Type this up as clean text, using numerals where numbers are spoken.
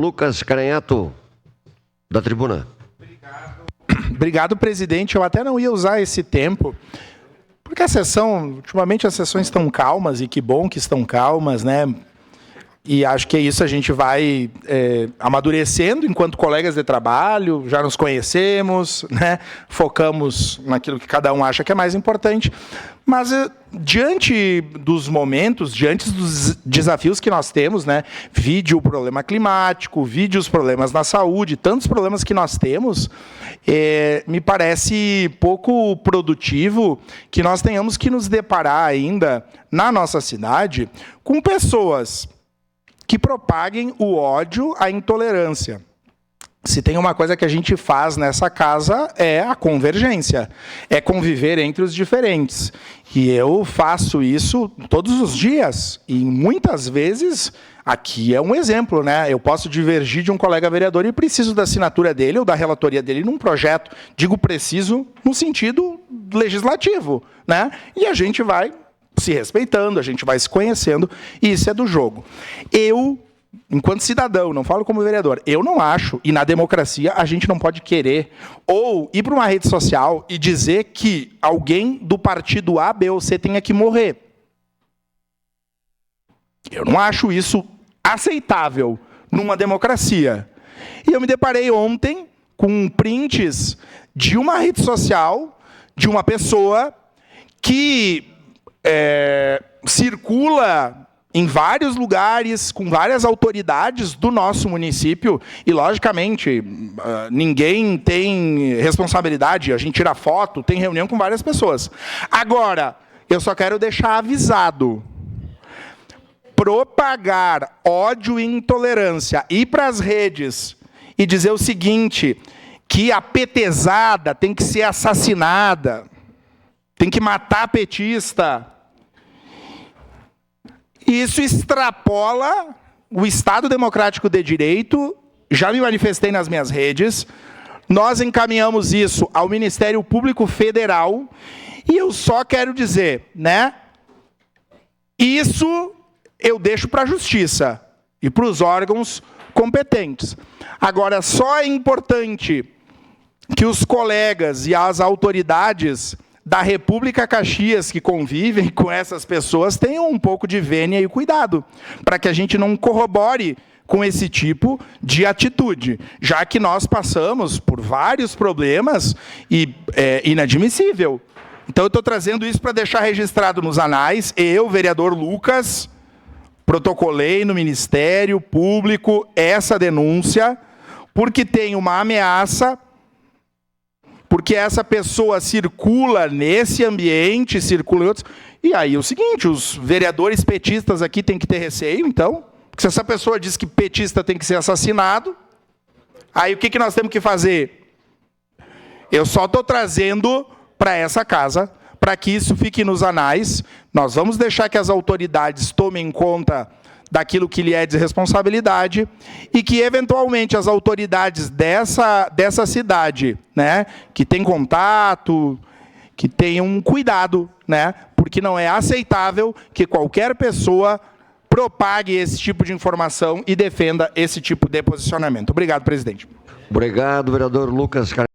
Lucas Caranhato, da tribuna. Obrigado, presidente. Eu até não ia usar esse tempo, porque ultimamente as sessões estão calmas, e que bom que estão calmas, né? E acho que é isso, a gente vai amadurecendo enquanto colegas de trabalho, já nos conhecemos, né? Focamos naquilo que cada um acha que é mais importante. Mas, diante dos momentos, diante dos desafios que nós temos, né? Vide o problema climático, vide os problemas na saúde, tantos problemas que nós temos, me parece pouco produtivo que nós tenhamos que nos deparar ainda, na nossa cidade, com pessoas que propaguem o ódio, a intolerância. Se tem uma coisa que a gente faz nessa casa é a convergência, é conviver entre os diferentes. E eu faço isso todos os dias, e muitas vezes aqui é um exemplo, né? Eu posso divergir de um colega vereador e preciso da assinatura dele ou da relatoria dele num projeto. Digo preciso no sentido legislativo, né? E a gente vai se respeitando, a gente vai se conhecendo, e isso é do jogo. Eu, enquanto cidadão, não falo como vereador, eu não acho, e na democracia a gente não pode querer, ou ir para uma rede social e dizer que alguém do partido A, B ou C tenha que morrer. Eu não acho isso aceitável numa democracia. E eu me deparei ontem com prints de uma rede social, de uma pessoa que circula em vários lugares, com várias autoridades do nosso município, e, logicamente, ninguém tem responsabilidade, a gente tira foto, tem reunião com várias pessoas. Agora, eu só quero deixar avisado, propagar ódio e intolerância, ir para as redes e dizer o seguinte, que a petezada tem que ser assassinada, tem que matar petista. Isso extrapola o Estado Democrático de Direito, já me manifestei nas minhas redes, nós encaminhamos isso ao Ministério Público Federal, e eu só quero dizer, né, isso eu deixo para a Justiça e para os órgãos competentes. Agora, só é importante que os colegas e as autoridades da República Caxias que convivem com essas pessoas tenham um pouco de vênia e cuidado, para que a gente não corrobore com esse tipo de atitude, já que nós passamos por vários problemas e é inadmissível. Então, eu estou trazendo isso para deixar registrado nos anais. Eu, vereador Lucas, protocolei no Ministério Público essa denúncia, porque tem uma ameaça, porque essa pessoa circula nesse ambiente, circula em outros. E aí o seguinte, os vereadores petistas aqui têm que ter receio, então, porque se essa pessoa diz que petista tem que ser assassinado, aí o que nós temos que fazer? Eu só estou trazendo para essa casa, para que isso fique nos anais. Nós vamos deixar que as autoridades tomem conta daquilo que lhe é de responsabilidade, e que, eventualmente, as autoridades dessa cidade, né, que tem contato, que tenham um cuidado, né, porque não é aceitável que qualquer pessoa propague esse tipo de informação e defenda esse tipo de posicionamento. Obrigado, presidente. Obrigado, vereador Lucas Caranhato.